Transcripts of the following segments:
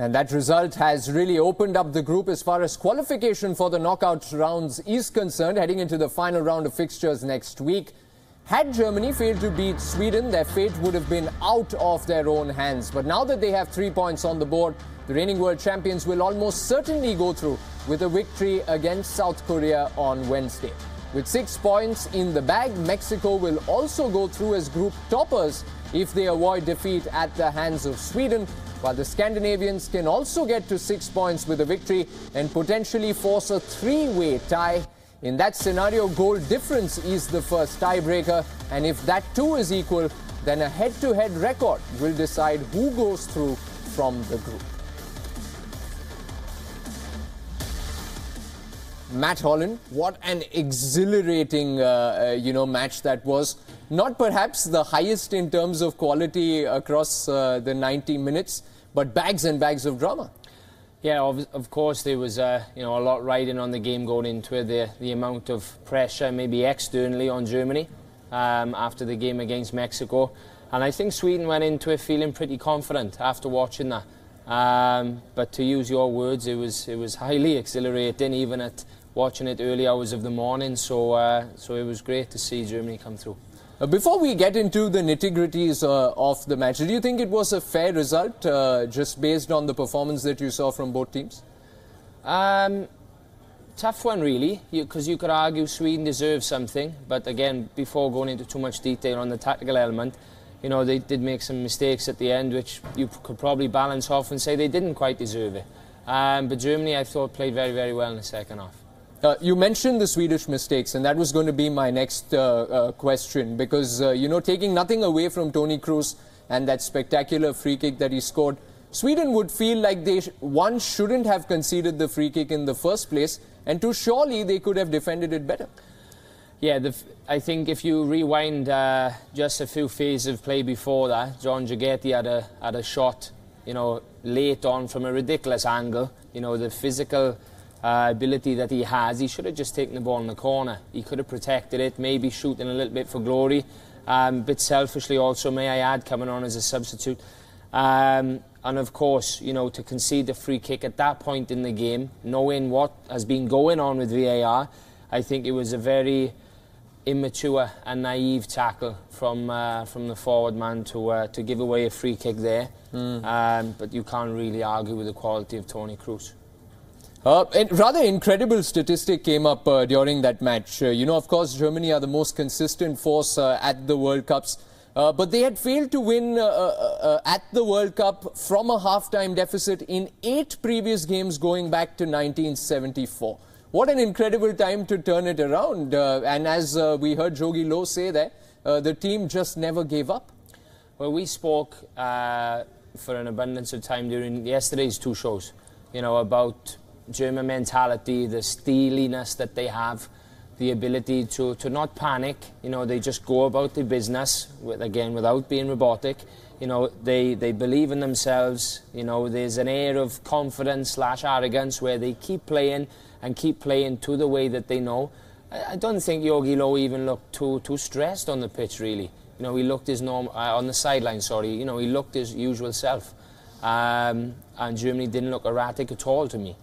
And that result has really opened up the group as far as qualification for the knockout rounds is concerned, heading into the final round of fixtures next week. Had Germany failed to beat Sweden, their fate would have been out of their own hands. But now that they have 3 points on the board, the reigning world champions will almost certainly go through with a victory against South Korea on Wednesday. With 6 points in the bag, Mexico will also go through as group toppers if they avoid defeat at the hands of Sweden, while the Scandinavians can also get to 6 points with a victory and potentially force a 3-way tie. In that scenario, goal difference is the first tiebreaker, and if that too is equal, then a head-to-head record will decide who goes through from the group. Matt Holland, what an exhilarating match that was. Not perhaps the highest in terms of quality across the 90 minutes, but bags and bags of drama. Yeah, of course there was a lot riding on the game going into it. The amount of pressure maybe externally on Germany after the game against Mexico, and I think Sweden went into it feeling pretty confident after watching that. But to use your words, it was highly exhilarating even at watching it early hours of the morning. So it was great to see Germany come through. Before we get into the nitty-gritties of the match, do you think it was a fair result just based on the performance that you saw from both teams? Tough one really, because you could argue Sweden deserves something, but again, before going into too much detail on the tactical element, they did make some mistakes at the end which you could probably balance off and say they didn't quite deserve it. But Germany, I thought, played very, very well in the second half. You mentioned the Swedish mistakes, and that was going to be my next question, because, taking nothing away from Toni Kroos and that spectacular free kick that he scored, Sweden would feel like one, shouldn't have conceded the free kick in the first place, and two, surely they could have defended it better. Yeah, I think if you rewind just a few phases of play before that, John Jagetti had a shot, late on from a ridiculous angle. The physical ability that he has, he should have just taken the ball in the corner. He could have protected it, maybe shooting a little bit for glory. A bit selfishly also, may I add, coming on as a substitute. And of course, to concede the free kick at that point in the game, knowing what has been going on with VAR, I think it was a very immature and naive tackle from the forward man to give away a free kick there. But you can't really argue with the quality of Toni Kroos. A rather incredible statistic came up during that match. Of course, Germany are the most consistent force at the World Cups. But they had failed to win at the World Cup from a half-time deficit in 8 previous games going back to 1974. What an incredible time to turn it around. And as we heard Jogi Low say there, the team just never gave up. Well, we spoke for an abundance of time during yesterday's 2 shows, about German mentality, the steeliness that they have, the ability to not panic. They just go about their business, again, without being robotic. They believe in themselves. There's an air of confidence / arrogance where they keep playing and keep playing to the way that they know. I don't think Jogi Low even looked too stressed on the pitch, really. He looked his normal on the sideline. Sorry, he looked his usual self, and Germany didn't look erratic at all to me.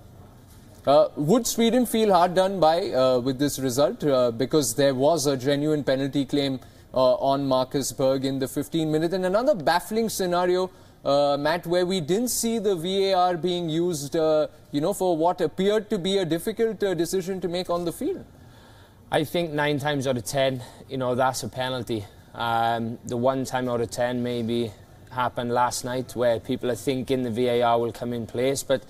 Would Sweden feel hard done by with this result? Because there was a genuine penalty claim on Marcus Berg in the 15th minute. And another baffling scenario, Matt, where we didn't see the VAR being used, for what appeared to be a difficult decision to make on the field. I think 9 times out of 10, that's a penalty. The 1 time out of 10 maybe happened last night where people are thinking the VAR will come in place. But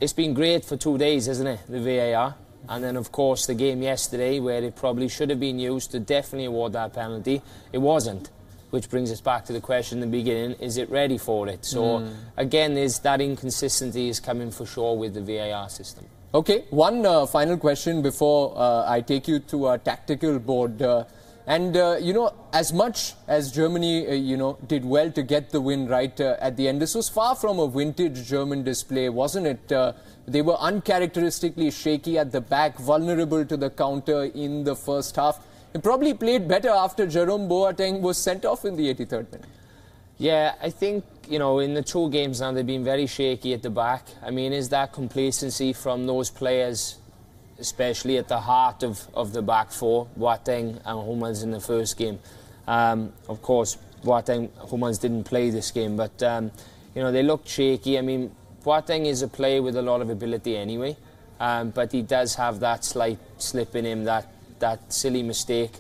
it's been great for 2 days, isn't it, the VAR? And then, of course, the game yesterday where it probably should have been used to definitely award that penalty. It wasn't, which brings us back to the question in the beginning, is it ready for it? So, again, that inconsistency is coming for sure with the VAR system. Okay, one final question before I take you to our tactical board. As much as Germany, did well to get the win right at the end, this was far from a vintage German display, wasn't it? They were uncharacteristically shaky at the back, vulnerable to the counter in the first half. It probably played better after Jerome Boateng was sent off in the 83rd minute. Yeah, I think you know, in the 2 games now, they've been very shaky at the back. I mean, is that complacency from those players, especially at the heart of the back 4, Boateng and Hummels in the first game? Of course, Boateng, Hummels didn't play this game, but, you know, they looked shaky. I mean, Boateng is a player with a lot of ability anyway, but he does have that slight slip in him, that silly mistake,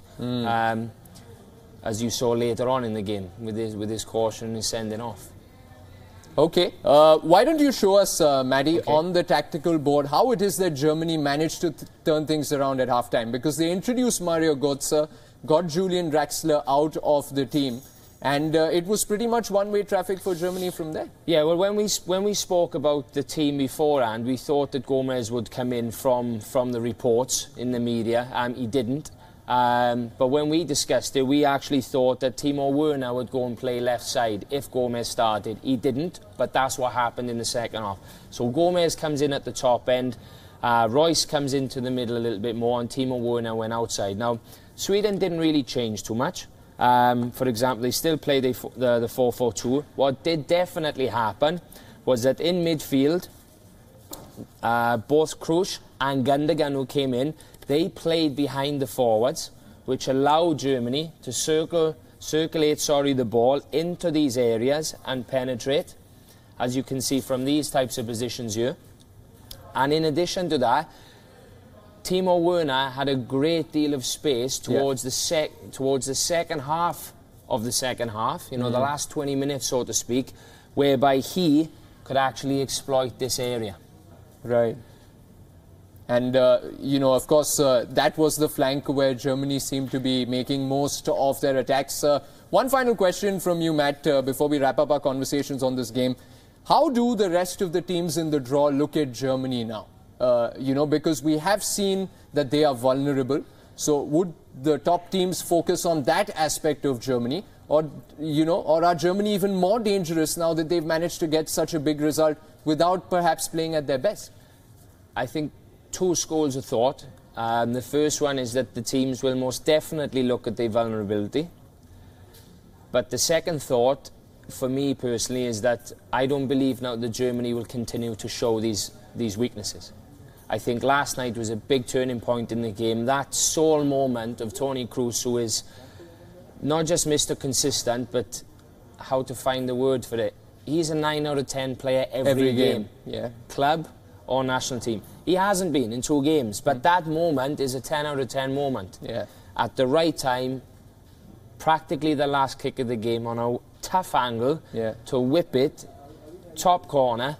as you saw later on in the game, with his caution and his sending off. Okay, why don't you show us, Maddie, on the tactical board, how it is that Germany managed to turn things around at halftime? Because they introduced Mario Götze, got Julian Draxler out of the team, and it was pretty much one-way traffic for Germany from there. Yeah, well, when we spoke about the team beforehand, we thought that Gomez would come in from the reports in the media. He didn't. But when we discussed it, we actually thought that Timo Werner would go and play left side if Gomez started. He didn't, but that's what happened in the second half. So Gomez comes in at the top end, Royce comes into the middle a little bit more, and Timo Werner went outside. Now, Sweden didn't really change too much. For example, they still play the 4-4-2. What did definitely happen was that in midfield, both Kroos and Gundogan, who came in, they played behind the forwards, which allowed Germany to circulate the ball into these areas and penetrate, as you can see from these types of positions here. And in addition to that, Timo Werner had a great deal of space towards the second half of the second half, you know, the last 20 minutes, so to speak, whereby he could actually exploit this area. Right. And, you know, of course, that was the flank where Germany seemed to be making most of their attacks. One final question from you, Matt, before we wrap up our conversations on this game. How do the rest of the teams in the draw look at Germany now? You know, because we have seen that they are vulnerable. So would the top teams focus on that aspect of Germany? Or, you know, or are Germany even more dangerous now that they've managed to get such a big result without perhaps playing at their best? I think 2 schools of thought. The first one is that the teams will most definitely look at their vulnerability. But the second thought, for me personally, is that I don't believe now that Germany will continue to show these weaknesses. I think last night was a big turning point in the game. That sole moment of Toni Kroos, who is not just Mr. Consistent, but how to find the word for it. He's a 9 out of 10 player every game. Yeah. Club or national team. He hasn't been in 2 games, but that moment is a 10 out of 10 moment. Yeah. At the right time, practically the last kick of the game on a tough angle to whip it, top corner.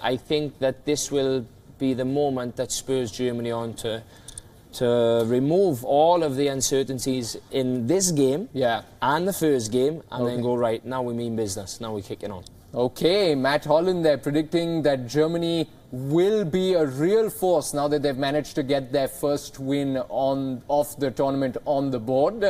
I think that this will be the moment that spurs Germany on to remove all of the uncertainties in this game and the first game, and then go, right, now we mean business, now we're kicking on. Okay, Matt Holland there predicting that Germany will be a real force now that they've managed to get their first win of the tournament on the board.